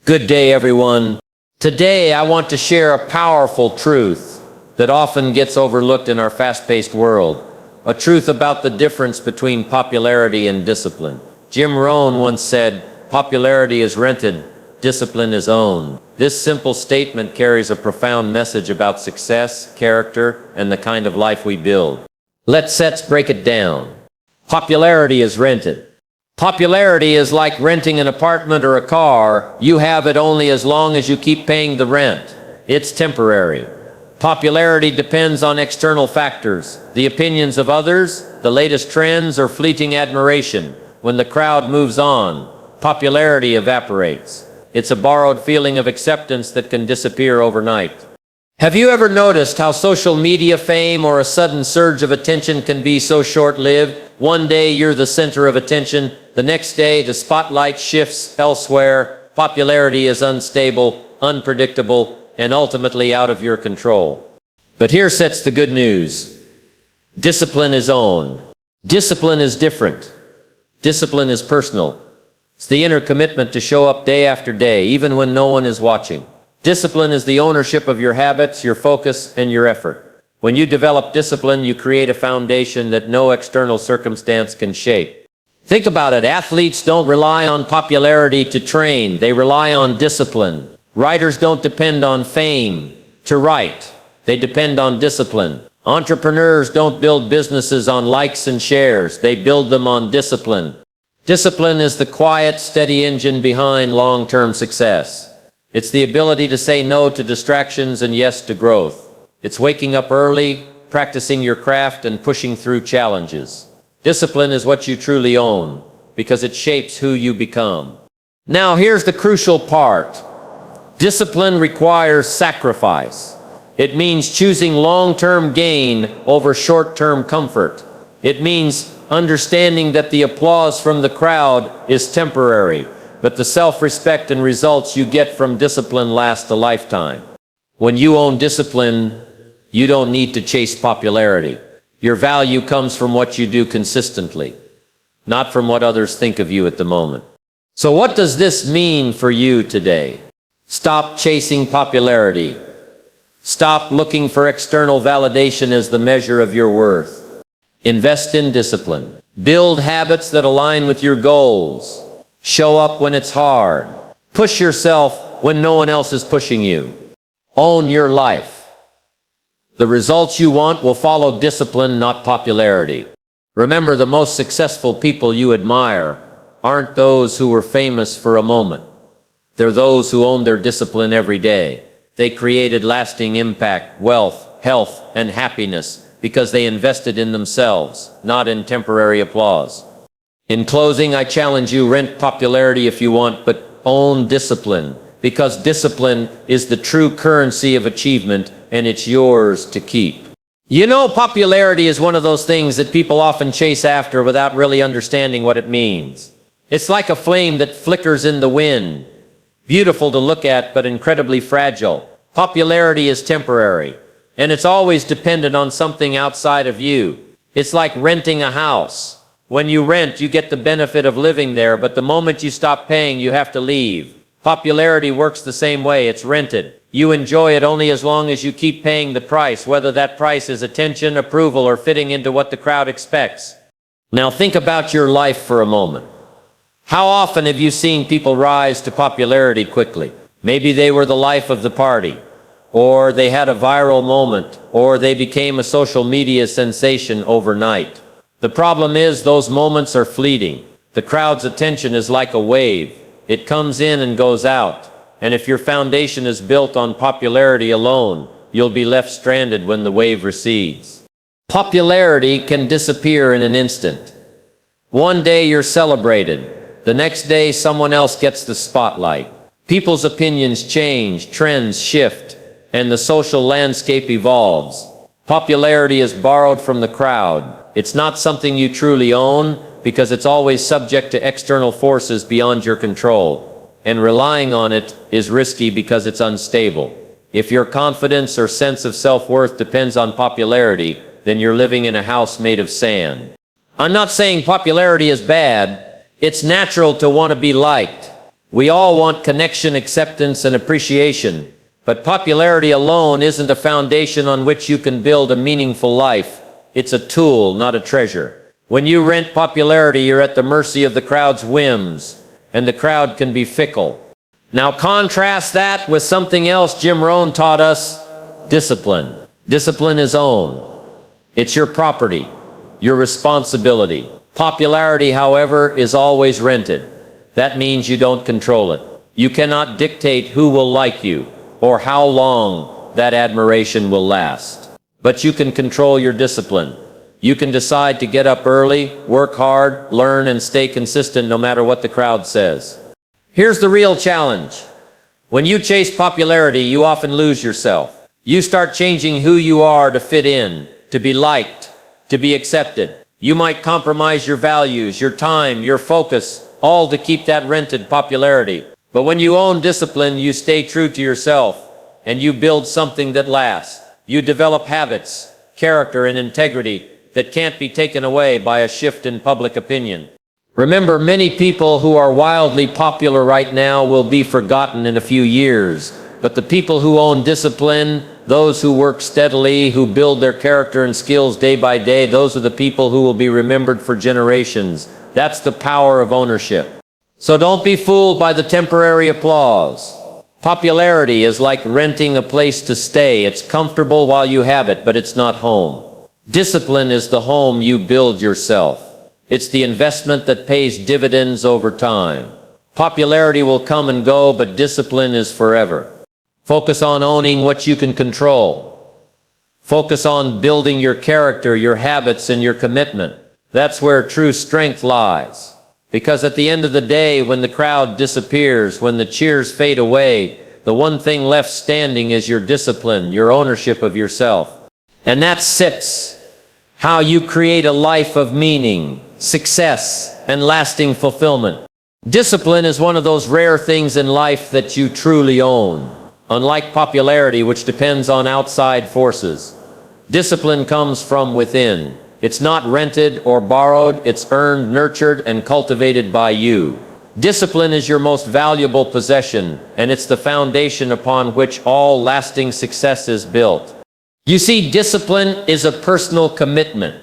Good day, everyone. Today, I want to share a powerful truth that often gets overlooked in our fast-paced world. A truth about the difference between popularity and discipline. Jim Rohn once said, "Popularity is rented, discipline is owned." This simple statement carries a profound message about success, character, and the kind of life we build. Let's break it down. Popularity is rented. Popularity is like renting an apartment or a car. You have it only as long as you keep paying the rent. It's temporary. Popularity depends on external factors, the opinions of others, the latest trends, or fleeting admiration. When the crowd moves on, popularity evaporates. It's a borrowed feeling of acceptance that can disappear overnight. Have you ever noticed how social media fame or a sudden surge of attention can be so short-lived? One day you're the center of attention, the next day the spotlight shifts elsewhere. Popularity is unstable, unpredictable, and ultimately out of your control. But here sits the good news. Discipline is owned. Discipline is different. Discipline is personal. It's the inner commitment to show up day after day, even when no one is watching. Discipline is the ownership of your habits, your focus, and your effort. When you develop discipline, you create a foundation that no external circumstance can shake. Think about it. Athletes don't rely on popularity to train. They rely on discipline. Writers don't depend on fame to write. They depend on discipline. Entrepreneurs don't build businesses on likes and shares. They build them on discipline. Discipline is the quiet, steady engine behind long-term success. It's the ability to say no to distractions and yes to growth. It's waking up early, practicing your craft, and pushing through challenges. Discipline is what you truly own, because it shapes who you become. Now here's the crucial part. Discipline requires sacrifice. It means choosing long-term gain over short-term comfort. It means understanding that the applause from the crowd is temporary, but the self-respect and results you get from discipline last a lifetime. When you own discipline, you don't need to chase popularity. Your value comes from what you do consistently, not from what others think of you at the moment. So what does this mean for you today? Stop chasing popularity. Stop looking for external validation as the measure of your worth. Invest in discipline. Build habits that align with your goals. Show up when it's hard. Push yourself when no one else is pushing you. Own your life. The results you want will follow discipline, not popularity. Remember, the most successful people you admire aren't those who were famous for a moment. They're those who own their discipline every day. They created lasting impact, wealth, health, and happiness because they invested in themselves, not in temporary applause. In closing, I challenge you, rent popularity if you want, but own discipline, because discipline is the true currency of achievement, and it's yours to keep. You know, popularity is one of those things that people often chase after without really understanding what it means. It's like a flame that flickers in the wind. Beautiful to look at, but incredibly fragile. Popularity is temporary, and it's always dependent on something outside of you. It's like renting a house. When you rent, you get the benefit of living there, but the moment you stop paying, you have to leave. Popularity works the same way. It's rented. You enjoy it only as long as you keep paying the price, whether that price is attention, approval, or fitting into what the crowd expects. Now think about your life for a moment. How often have you seen people rise to popularity quickly? Maybe they were the life of the party, or they had a viral moment, or they became a social media sensation overnight. The problem is, those moments are fleeting. The crowd's attention is like a wave. It comes in and goes out. And if your foundation is built on popularity alone, you'll be left stranded when the wave recedes. Popularity can disappear in an instant. One day you're celebrated. The next day someone else gets the spotlight. People's opinions change, trends shift, and the social landscape evolves. Popularity is borrowed from the crowd. It's not something you truly own, because it's always subject to external forces beyond your control. And relying on it is risky because it's unstable. If your confidence or sense of self-worth depends on popularity, then you're living in a house made of sand. I'm not saying popularity is bad. It's natural to want to be liked. We all want connection, acceptance, and appreciation, but popularity alone isn't a foundation on which you can build a meaningful life. It's a tool, not a treasure. When you rent popularity, you're at the mercy of the crowd's whims, and the crowd can be fickle. Now contrast that with something else Jim Rohn taught us: discipline. Discipline is owned. It's your property, your responsibility. Popularity, however, is always rented. That means you don't control it. You cannot dictate who will like you or how long that admiration will last. But you can control your discipline. You can decide to get up early, work hard, learn, and stay consistent no matter what the crowd says. Here's the real challenge. When you chase popularity, you often lose yourself. You start changing who you are to fit in, to be liked, to be accepted. You might compromise your values, your time, your focus, all to keep that rented popularity. But when you own discipline, you stay true to yourself, and you build something that lasts. You develop habits, character, and integrity that can't be taken away by a shift in public opinion. Remember, many people who are wildly popular right now will be forgotten in a few years. But the people who own discipline, those who work steadily, who build their character and skills day by day, those are the people who will be remembered for generations. That's the power of ownership. So don't be fooled by the temporary applause. Popularity is like renting a place to stay. It's comfortable while you have it, but it's not home. Discipline is the home you build yourself. It's the investment that pays dividends over time. Popularity will come and go, but discipline is forever. Focus on owning what you can control. Focus on building your character, your habits, and your commitment. That's where true strength lies. Because at the end of the day, when the crowd disappears, when the cheers fade away, the one thing left standing is your discipline, your ownership of yourself. And that's six. How you create a life of meaning, success, and lasting fulfillment. Discipline is one of those rare things in life that you truly own. Unlike popularity, which depends on outside forces, discipline comes from within. It's not rented or borrowed, it's earned, nurtured, and cultivated by you. Discipline is your most valuable possession, and it's the foundation upon which all lasting success is built. You see, discipline is a personal commitment.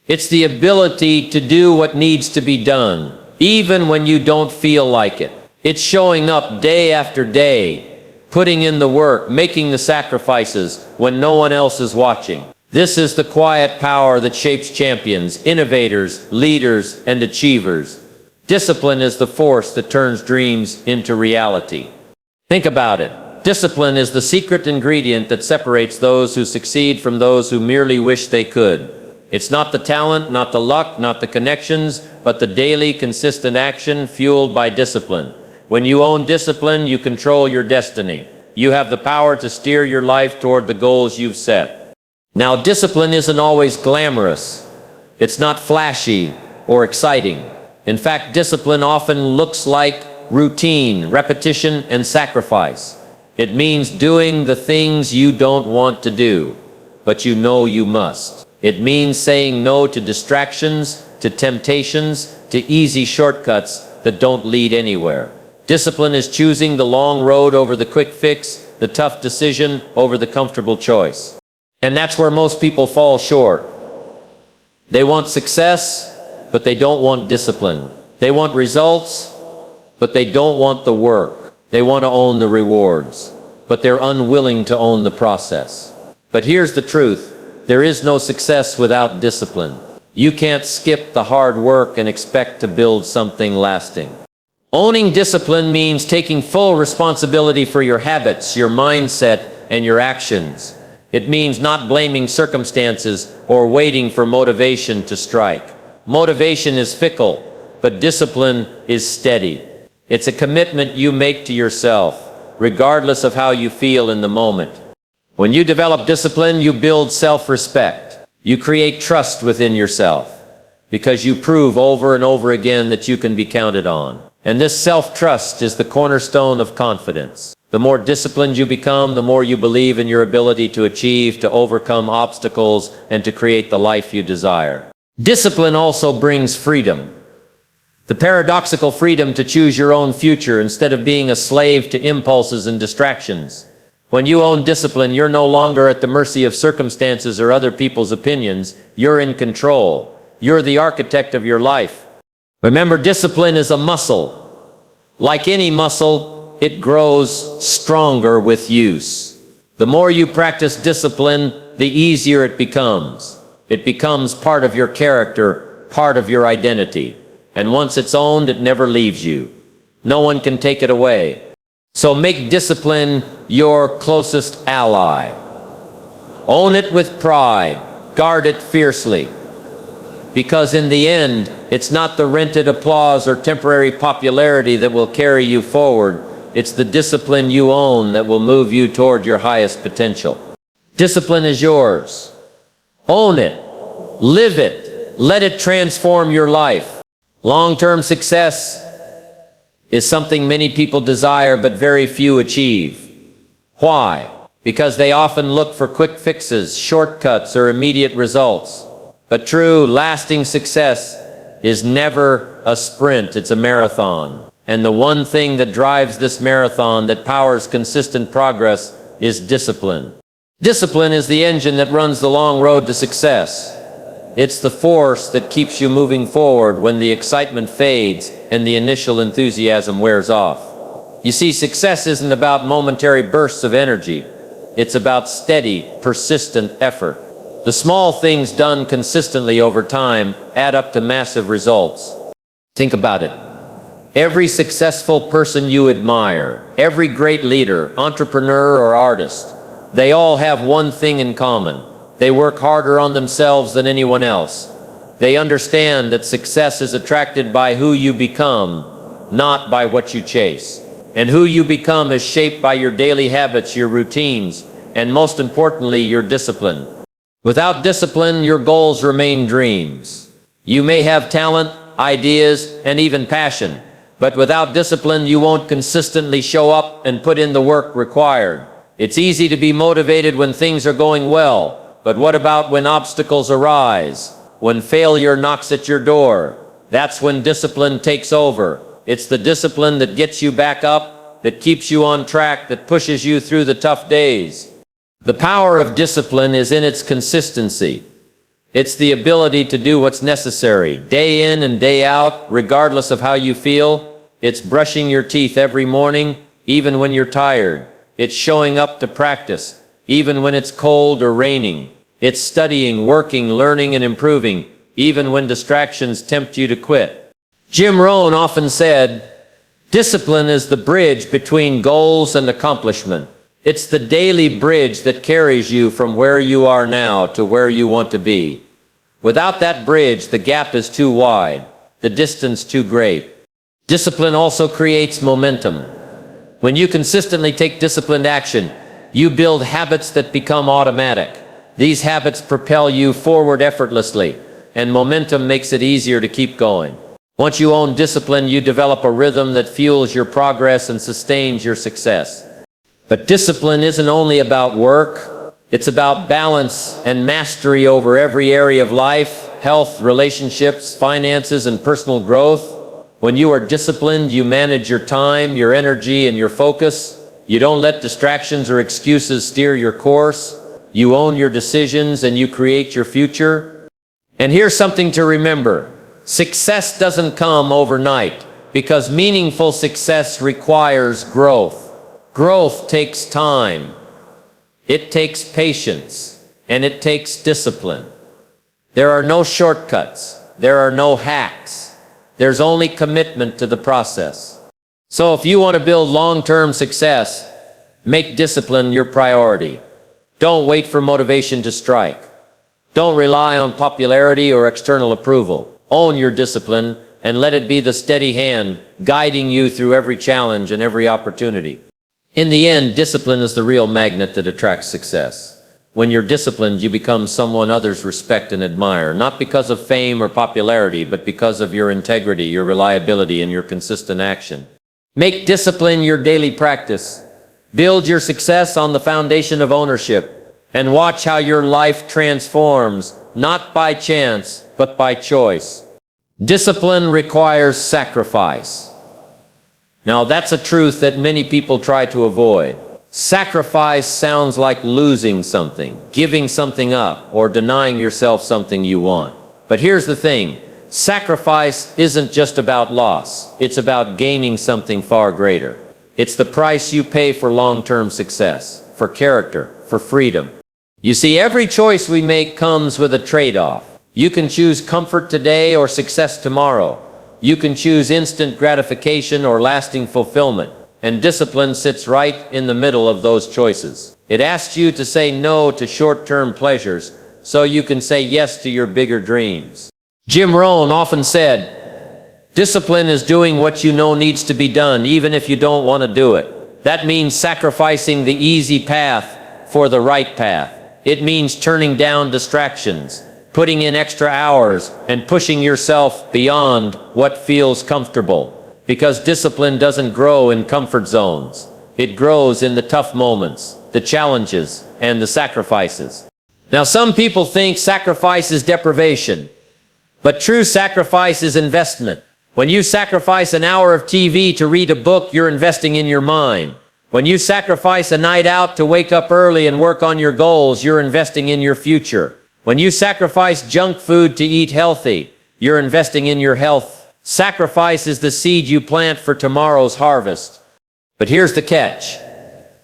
It's the ability to do what needs to be done, even when you don't feel like it. It's showing up day after day, putting in the work, making the sacrifices when no one else is watching. This is the quiet power that shapes champions, innovators, leaders, and achievers. Discipline is the force that turns dreams into reality. Think about it. Discipline is the secret ingredient that separates those who succeed from those who merely wish they could. It's not the talent, not the luck, not the connections, but the daily, consistent action fueled by discipline. When you own discipline, you control your destiny. You have the power to steer your life toward the goals you've set. Now, discipline isn't always glamorous. It's not flashy or exciting. In fact, discipline often looks like routine, repetition, and sacrifice. It means doing the things you don't want to do, but you know you must. It means saying no to distractions, to temptations, to easy shortcuts that don't lead anywhere. Discipline is choosing the long road over the quick fix, the tough decision over the comfortable choice. And that's where most people fall short. They want success, but they don't want discipline. They want results, but they don't want the work. They want to own the rewards, but they're unwilling to own the process. But here's the truth. There is no success without discipline. You can't skip the hard work and expect to build something lasting. Owning discipline means taking full responsibility for your habits, your mindset, and your actions. It means not blaming circumstances or waiting for motivation to strike. Motivation is fickle, but discipline is steady. It's a commitment you make to yourself, regardless of how you feel in the moment. When you develop discipline, you build self-respect. You create trust within yourself, because you prove over and over again that you can be counted on. And this self-trust is the cornerstone of confidence. The more disciplined you become, the more you believe in your ability to achieve, to overcome obstacles, and to create the life you desire. Discipline also brings freedom. The paradoxical freedom to choose your own future instead of being a slave to impulses and distractions. When you own discipline, you're no longer at the mercy of circumstances or other people's opinions. You're in control. You're the architect of your life. Remember, discipline is a muscle. Like any muscle, it grows stronger with use. The more you practice discipline, the easier it becomes. It becomes part of your character, part of your identity. And once it's owned, it never leaves you. No one can take it away. So make discipline your closest ally. Own it with pride. Guard it fiercely. Because in the end, it's not the rented applause or temporary popularity that will carry you forward. It's the discipline you own that will move you toward your highest potential. Discipline is yours. Own it. Live it. Let it transform your life. Long-term success is something many people desire but very few achieve. Why? Because they often look for quick fixes, shortcuts, or immediate results. But true, lasting success is never a sprint, it's a marathon. And the one thing that drives this marathon, that powers consistent progress, is discipline. Discipline is the engine that runs the long road to success. It's the force that keeps you moving forward when the excitement fades and the initial enthusiasm wears off. You see, success isn't about momentary bursts of energy. It's about steady, persistent effort. The small things done consistently over time add up to massive results. Think about it. Every successful person you admire, every great leader, entrepreneur, or artist, they all have one thing in common. They work harder on themselves than anyone else. They understand that success is attracted by who you become, not by what you chase. And who you become is shaped by your daily habits, your routines, and most importantly, your discipline. Without discipline, your goals remain dreams. You may have talent, ideas, and even passion, but without discipline, you won't consistently show up and put in the work required. It's easy to be motivated when things are going well. But what about when obstacles arise? When failure knocks at your door? That's when discipline takes over. It's the discipline that gets you back up, that keeps you on track, that pushes you through the tough days. The power of discipline is in its consistency. It's the ability to do what's necessary, day in and day out, regardless of how you feel. It's brushing your teeth every morning, even when you're tired. It's showing up to practice, even when it's cold or raining. It's studying, working, learning, and improving, even when distractions tempt you to quit. Jim Rohn often said, discipline is the bridge between goals and accomplishment. It's the daily bridge that carries you from where you are now to where you want to be. Without that bridge, the gap is too wide, the distance too great. Discipline also creates momentum. When you consistently take disciplined action, you build habits that become automatic. These habits propel you forward effortlessly, and momentum makes it easier to keep going. Once you own discipline, you develop a rhythm that fuels your progress and sustains your success. But discipline isn't only about work. It's about balance and mastery over every area of life, health, relationships, finances, and personal growth. When you are disciplined, you manage your time, your energy, and your focus. You don't let distractions or excuses steer your course. You own your decisions and you create your future. And here's something to remember. Success doesn't come overnight, because meaningful success requires growth. Growth takes time. It takes patience, and it takes discipline. There are no shortcuts. There are no hacks. There's only commitment to the process. So if you want to build long-term success, make discipline your priority. Don't wait for motivation to strike. Don't rely on popularity or external approval. Own your discipline and let it be the steady hand guiding you through every challenge and every opportunity. In the end, discipline is the real magnet that attracts success. When you're disciplined, you become someone others respect and admire, not because of fame or popularity, but because of your integrity, your reliability, and your consistent action. Make discipline your daily practice. Build your success on the foundation of ownership, and watch how your life transforms, not by chance, but by choice. Discipline requires sacrifice. Now, that's a truth that many people try to avoid. Sacrifice sounds like losing something, giving something up, or denying yourself something you want. But here's the thing. Sacrifice isn't just about loss. It's about gaining something far greater. It's the price you pay for long-term success, for character, for freedom. You see, every choice we make comes with a trade-off. You can choose comfort today or success tomorrow. You can choose instant gratification or lasting fulfillment. And discipline sits right in the middle of those choices. It asks you to say no to short-term pleasures so you can say yes to your bigger dreams. Jim Rohn often said, discipline is doing what you know needs to be done, even if you don't want to do it. That means sacrificing the easy path for the right path. It means turning down distractions, putting in extra hours, and pushing yourself beyond what feels comfortable. Because discipline doesn't grow in comfort zones. It grows in the tough moments, the challenges, and the sacrifices. Now, some people think sacrifice is deprivation. But true sacrifice is investment. When you sacrifice an hour of TV to read a book, you're investing in your mind. When you sacrifice a night out to wake up early and work on your goals, you're investing in your future. When you sacrifice junk food to eat healthy, you're investing in your health. Sacrifice is the seed you plant for tomorrow's harvest. But here's the catch.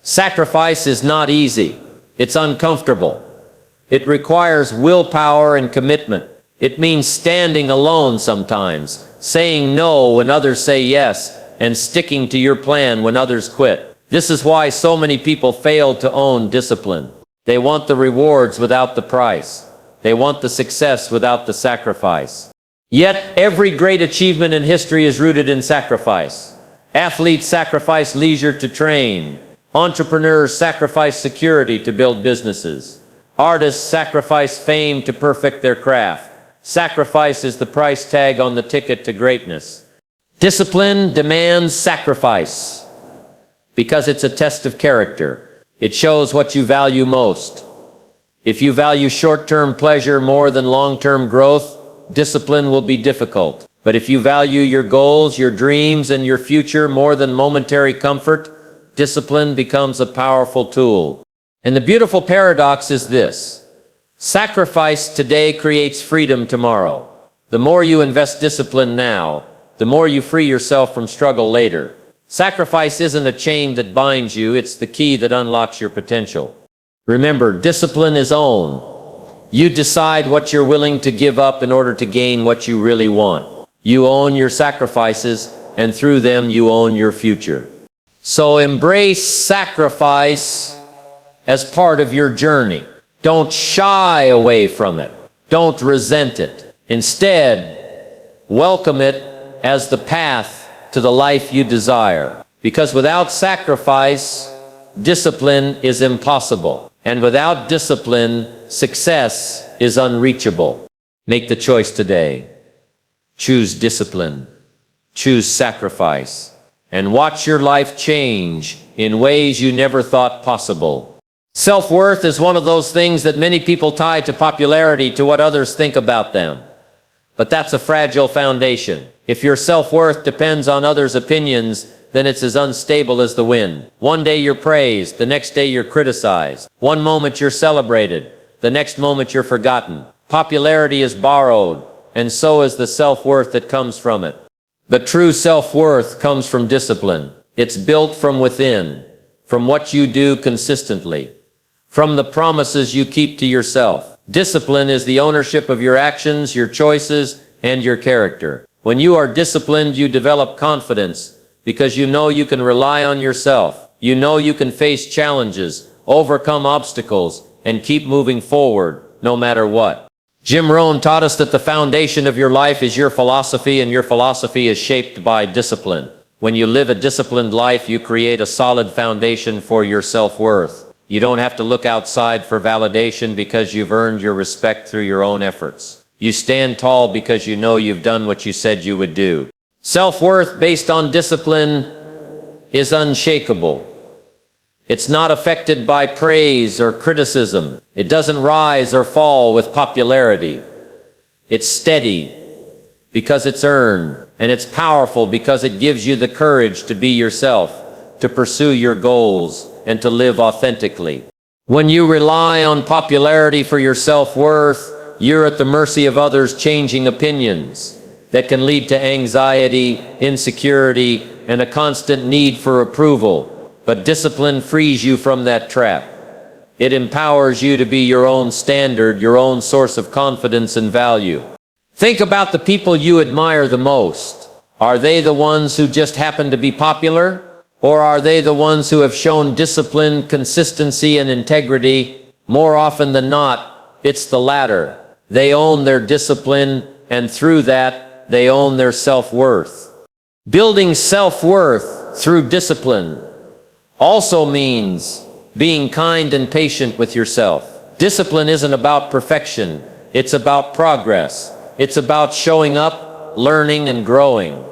Sacrifice is not easy. It's uncomfortable. It requires willpower and commitment. It means standing alone sometimes, saying no when others say yes, and sticking to your plan when others quit. This is why so many people fail to own discipline. They want the rewards without the price. They want the success without the sacrifice. Yet, every great achievement in history is rooted in sacrifice. Athletes sacrifice leisure to train. Entrepreneurs sacrifice security to build businesses. Artists sacrifice fame to perfect their craft. Sacrifice is the price tag on the ticket to greatness. Discipline demands sacrifice because it's a test of character. It shows what you value most. If you value short-term pleasure more than long-term growth, discipline will be difficult. But if you value your goals, your dreams, and your future more than momentary comfort, discipline becomes a powerful tool. And the beautiful paradox is this. Sacrifice today creates freedom tomorrow. The more you invest discipline now, the more you free yourself from struggle later. Sacrifice isn't a chain that binds you, it's the key that unlocks your potential. Remember, discipline is own. You decide what you're willing to give up in order to gain what you really want. You own your sacrifices, and through them you own your future. So embrace sacrifice as part of your journey. Don't shy away from it. Don't resent it. Instead, welcome it as the path to the life you desire. Because without sacrifice, discipline is impossible. And without discipline, success is unreachable. Make the choice today. Choose discipline. Choose sacrifice. And watch your life change in ways you never thought possible. Self-worth is one of those things that many people tie to popularity, to what others think about them. But that's a fragile foundation. If your self-worth depends on others' opinions, then it's as unstable as the wind. One day you're praised, the next day you're criticized. One moment you're celebrated, the next moment you're forgotten. Popularity is borrowed, and so is the self-worth that comes from it. But true self-worth comes from discipline. It's built from within, from what you do consistently, from the promises you keep to yourself. Discipline is the ownership of your actions, your choices, and your character. When you are disciplined, you develop confidence because you know you can rely on yourself. You know you can face challenges, overcome obstacles, and keep moving forward no matter what. Jim Rohn taught us that the foundation of your life is your philosophy, and your philosophy is shaped by discipline. When you live a disciplined life, you create a solid foundation for your self-worth. You don't have to look outside for validation because you've earned your respect through your own efforts. You stand tall because you know you've done what you said you would do. Self-worth based on discipline is unshakable. It's not affected by praise or criticism. It doesn't rise or fall with popularity. It's steady. because it's earned, and it's powerful because it gives you the courage to be yourself, to pursue your goals, and to live authentically. When you rely on popularity for your self-worth, you're at the mercy of others' changing opinions that can lead to anxiety, insecurity, and a constant need for approval. But discipline frees you from that trap. It empowers you to be your own standard, your own source of confidence and value. Think about the people you admire the most. Are they the ones who just happen to be popular? Or are they the ones who have shown discipline, consistency, and integrity? More often than not, it's the latter. They own their discipline, and through that, they own their self-worth. Building self-worth through discipline also means being kind and patient with yourself. Discipline isn't about perfection. It's about progress. It's about showing up, learning, and growing.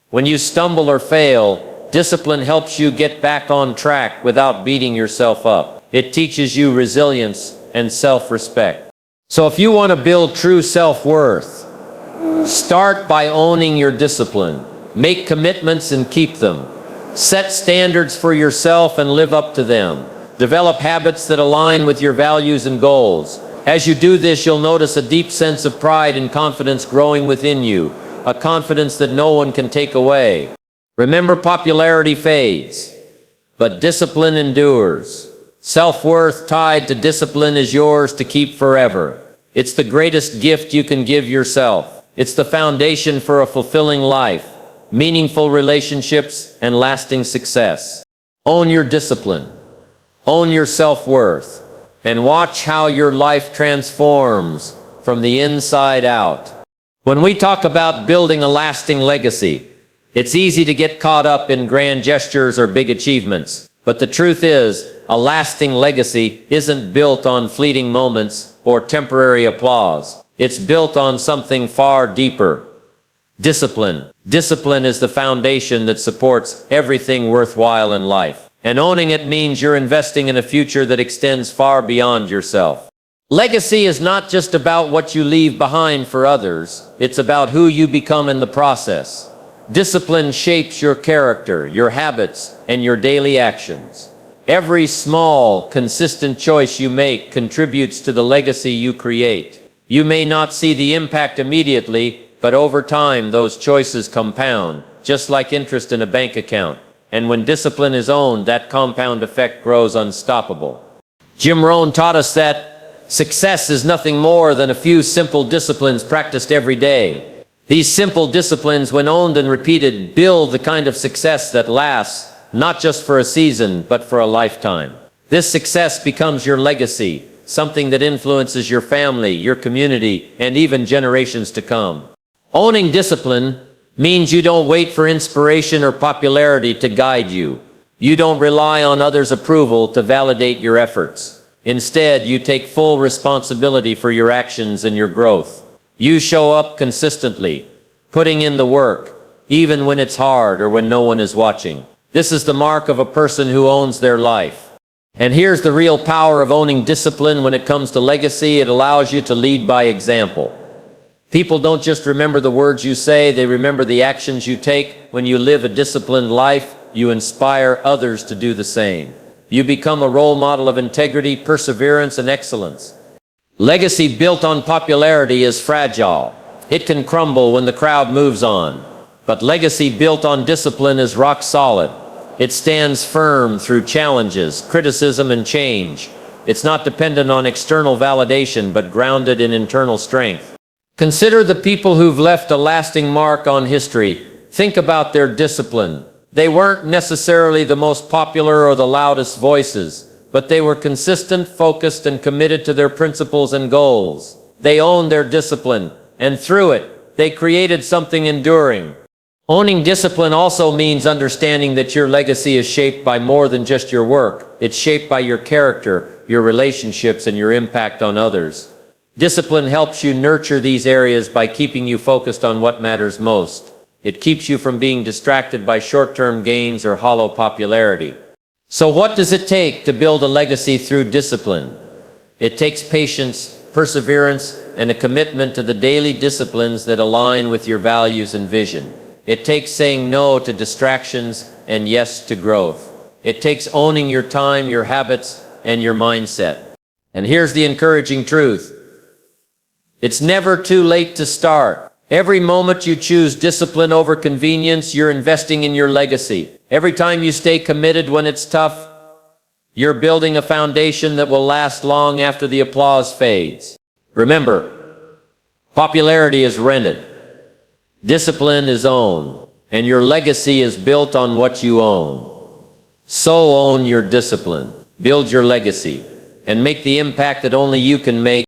When you stumble or fail, discipline helps you get back on track without beating yourself up. It teaches you resilience and self-respect. So if you want to build true self-worth, start by owning your discipline. Make commitments and keep them. Set standards for yourself and live up to them. Develop habits that align with your values and goals. As you do this, you'll notice a deep sense of pride and confidence growing within you, a confidence that no one can take away. Remember, popularity fades, but discipline endures. Self-worth tied to discipline is yours to keep forever. It's the greatest gift you can give yourself. It's the foundation for a fulfilling life, meaningful relationships, and lasting success. Own your discipline. Own your self-worth. And watch how your life transforms from the inside out. When we talk about building a lasting legacy, it's easy to get caught up in grand gestures or big achievements. But the truth is, a lasting legacy isn't built on fleeting moments or temporary applause. It's built on something far deeper. Discipline. Discipline is the foundation that supports everything worthwhile in life. And owning it means you're investing in a future that extends far beyond yourself. Legacy is not just about what you leave behind for others. It's about who you become in the process. Discipline shapes your character, your habits, and your daily actions. Every small, consistent choice you make contributes to the legacy you create. You may not see the impact immediately, but over time those choices compound, just like interest in a bank account. And when discipline is owned, that compound effect grows unstoppable. Jim Rohn taught us that success is nothing more than a few simple disciplines practiced every day. These simple disciplines, when owned and repeated, build the kind of success that lasts, not just for a season, but for a lifetime. This success becomes your legacy, something that influences your family, your community, and even generations to come. Owning discipline means you don't wait for inspiration or popularity to guide you. You don't rely on others' approval to validate your efforts. Instead, you take full responsibility for your actions and your growth. You show up consistently, putting in the work, even when it's hard or when no one is watching. This is the mark of a person who owns their life. And here's the real power of owning discipline when it comes to legacy. It allows you to lead by example. People don't just remember the words you say, they remember the actions you take. When you live a disciplined life, you inspire others to do the same. You become a role model of integrity, perseverance, and excellence. Legacy built on popularity is fragile. It can crumble when the crowd moves on. But legacy built on discipline is rock solid. It stands firm through challenges, criticism, and change. It's not dependent on external validation, but grounded in internal strength. Consider the people who've left a lasting mark on history. Think about their discipline. They weren't necessarily the most popular or the loudest voices, but they were consistent, focused, and committed to their principles and goals. They owned their discipline, and through it, they created something enduring. Owning discipline also means understanding that your legacy is shaped by more than just your work. It's shaped by your character, your relationships, and your impact on others. Discipline helps you nurture these areas by keeping you focused on what matters most. It keeps you from being distracted by short-term gains or hollow popularity. So what does it take to build a legacy through discipline? It takes patience, perseverance, and a commitment to the daily disciplines that align with your values and vision. It takes saying no to distractions and yes to growth. It takes owning your time, your habits, and your mindset. And here's the encouraging truth. It's never too late to start. Every moment you choose discipline over convenience, you're investing in your legacy. Every time you stay committed when it's tough, you're building a foundation that will last long after the applause fades. Remember, popularity is rented. Discipline is owned, and your legacy is built on what you own. So own your discipline, build your legacy, and make the impact that only you can make.